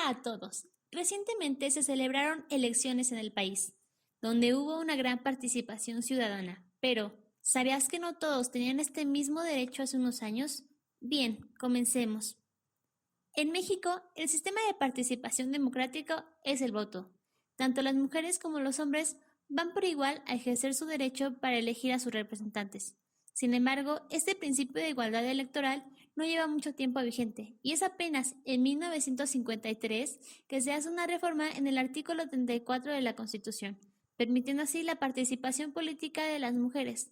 a todos. Recientemente se celebraron elecciones en el país, donde hubo una gran participación ciudadana, pero ¿sabías que no todos tenían este mismo derecho hace unos años? Bien, comencemos. En México, el sistema de participación democrático es el voto. Tanto las mujeres como los hombres van por igual a ejercer su derecho para elegir a sus representantes. Sin embargo, este principio de igualdad electoral no lleva mucho tiempo vigente y es apenas en 1953 que se hace una reforma en el artículo 34 de la Constitución, permitiendo así la participación política de las mujeres.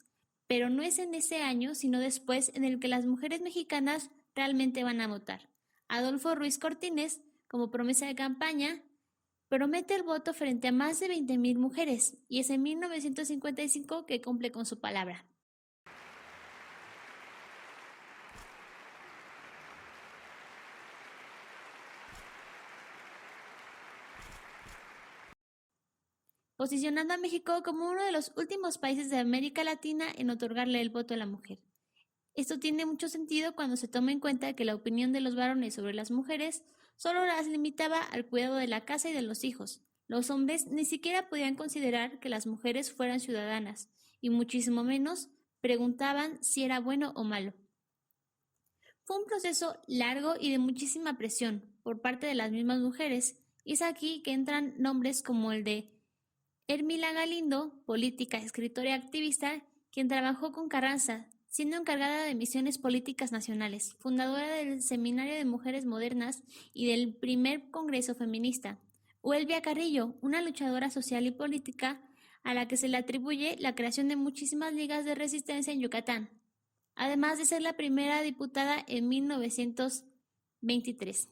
Pero no es en ese año, sino después, en el que las mujeres mexicanas realmente van a votar. Adolfo Ruiz Cortines, como promesa de campaña, promete el voto frente a más de 20,000 mujeres y es en 1955 que cumple con su palabra. Posicionando a México como uno de los últimos países de América Latina en otorgarle el voto a la mujer. Esto tiene mucho sentido cuando se toma en cuenta que la opinión de los varones sobre las mujeres solo las limitaba al cuidado de la casa y de los hijos. Los hombres ni siquiera podían considerar que las mujeres fueran ciudadanas, y muchísimo menos preguntaban si era bueno o malo. Fue un proceso largo y de muchísima presión por parte de las mismas mujeres, y es aquí que entran nombres como el de Hermila Galindo, política, escritora y activista, quien trabajó con Carranza, siendo encargada de misiones políticas nacionales, fundadora del Seminario de Mujeres Modernas y del primer Congreso Feminista. O Elvia Carrillo, una luchadora social y política a la que se le atribuye la creación de muchísimas ligas de resistencia en Yucatán, además de ser la primera diputada en 1923.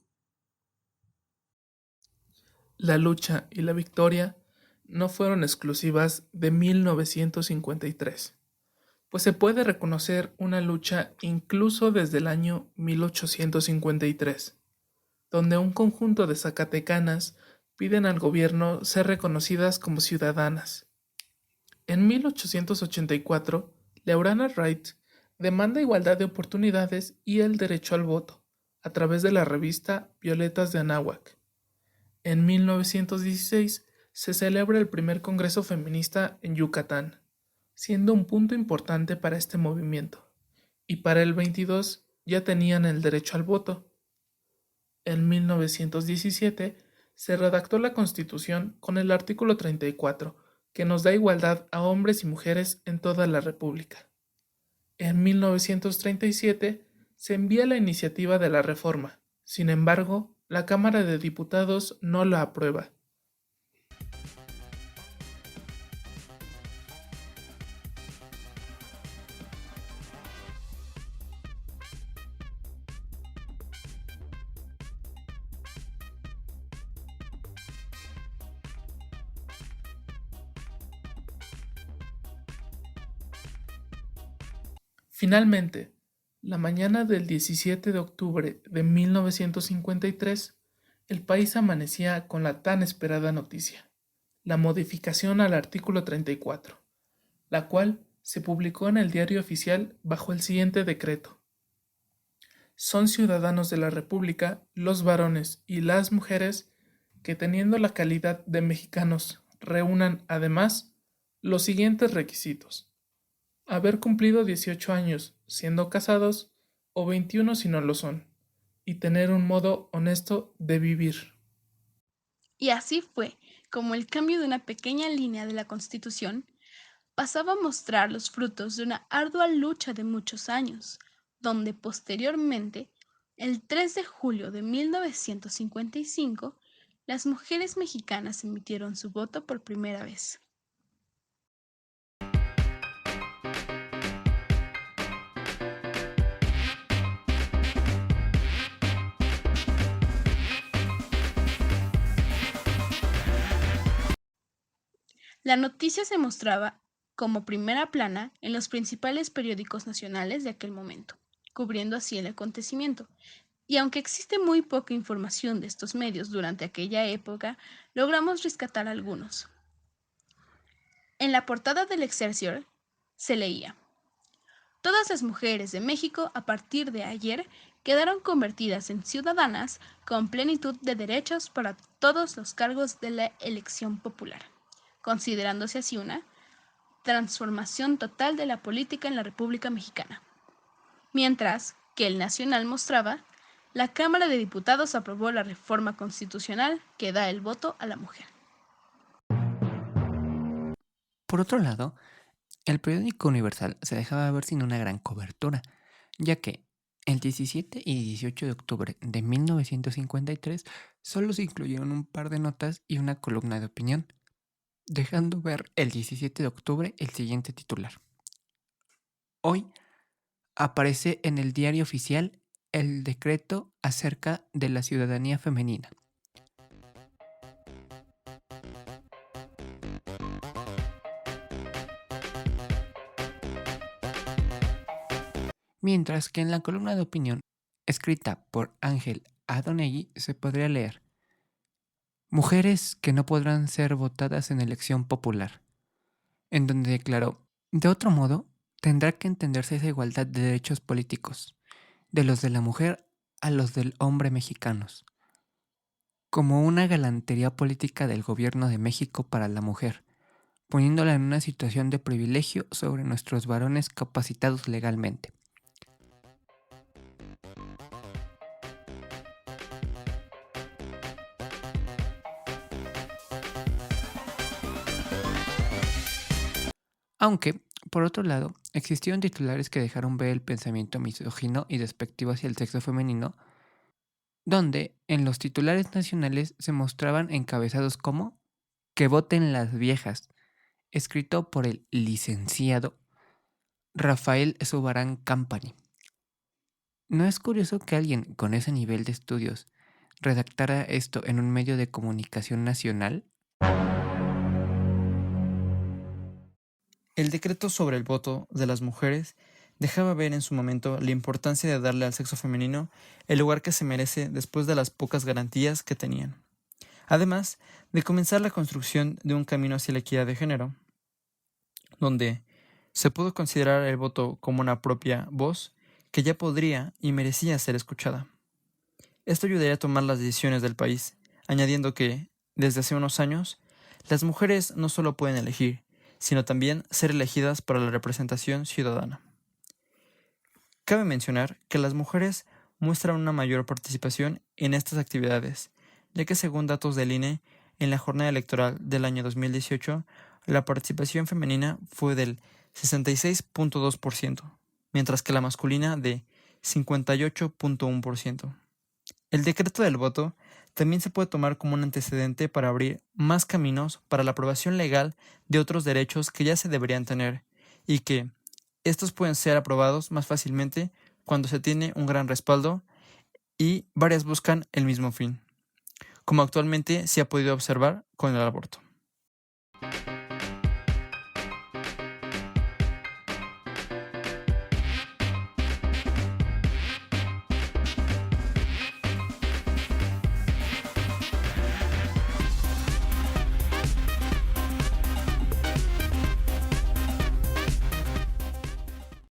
La lucha y la victoria no fueron exclusivas de 1953, pues se puede reconocer una lucha incluso desde el año 1853, donde un conjunto de zacatecanas piden al gobierno ser reconocidas como ciudadanas. En 1884, Leurana Wright demanda igualdad de oportunidades y el derecho al voto, a través de la revista Violetas de Anáhuac. En 1916 se celebra el primer Congreso Feminista en Yucatán, siendo un punto importante para este movimiento, y para el 22 ya tenían el derecho al voto. En 1917 se redactó la Constitución con el artículo 34, que nos da igualdad a hombres y mujeres en toda la República. En 1937 se envía la iniciativa de la reforma, sin embargo, la Cámara de Diputados no la aprueba. Finalmente, la mañana del 17 de octubre de 1953, el país amanecía con la tan esperada noticia, la modificación al artículo 34, la cual se publicó en el Diario Oficial bajo el siguiente decreto. Son ciudadanos de la República los varones y las mujeres que, teniendo la calidad de mexicanos, reúnan además los siguientes requisitos: haber cumplido 18 años siendo casados o 21 si no lo son, y tener un modo honesto de vivir. Y así fue como el cambio de una pequeña línea de la Constitución pasaba a mostrar los frutos de una ardua lucha de muchos años, donde posteriormente, el 3 de julio de 1955, las mujeres mexicanas emitieron su voto por primera vez. La noticia se mostraba como primera plana en los principales periódicos nacionales de aquel momento, cubriendo así el acontecimiento. Y aunque existe muy poca información de estos medios durante aquella época, logramos rescatar algunos. En la portada del Excelsior se leía: Todas las mujeres de México a partir de ayer quedaron convertidas en ciudadanas con plenitud de derechos para todos los cargos de la elección popular, considerándose así una transformación total de la política en la República Mexicana. Mientras que el Nacional mostraba, la Cámara de Diputados aprobó la reforma constitucional que da el voto a la mujer. Por otro lado, el periódico Universal se dejaba ver sin una gran cobertura, ya que el 17 y 18 de octubre de 1953 solo se incluyeron un par de notas y una columna de opinión, dejando ver el 17 de octubre el siguiente titular. Hoy aparece en el diario oficial el decreto acerca de la ciudadanía femenina. Mientras que en la columna de opinión, escrita por Ángel Adonegui, se podría leer: mujeres que no podrán ser votadas en elección popular, en donde declaró: de otro modo, tendrá que entenderse esa igualdad de derechos políticos, de los de la mujer a los del hombre mexicanos, como una galantería política del gobierno de México para la mujer, poniéndola en una situación de privilegio sobre nuestros varones capacitados legalmente. Aunque, por otro lado, existieron titulares que dejaron ver el pensamiento misógino y despectivo hacia el sexo femenino, donde en los titulares nacionales se mostraban encabezados como "que voten las viejas", escrito por el licenciado Rafael Subarán Campani. ¿No es curioso que alguien con ese nivel de estudios redactara esto en un medio de comunicación nacional? El decreto sobre el voto de las mujeres dejaba ver en su momento la importancia de darle al sexo femenino el lugar que se merece después de las pocas garantías que tenían. Además de comenzar la construcción de un camino hacia la equidad de género, donde se pudo considerar el voto como una propia voz que ya podría y merecía ser escuchada. Esto ayudaría a tomar las decisiones del país, añadiendo que, desde hace unos años, las mujeres no solo pueden elegir, sino también ser elegidas para la representación ciudadana. Cabe mencionar que las mujeres muestran una mayor participación en estas actividades, ya que según datos del INE, en la jornada electoral del año 2018, la participación femenina fue del 66.2%, mientras que la masculina de 58.1%. El decreto del voto también se puede tomar como un antecedente para abrir más caminos para la aprobación legal de otros derechos que ya se deberían tener y que estos pueden ser aprobados más fácilmente cuando se tiene un gran respaldo y varias buscan el mismo fin, como actualmente se ha podido observar con el aborto.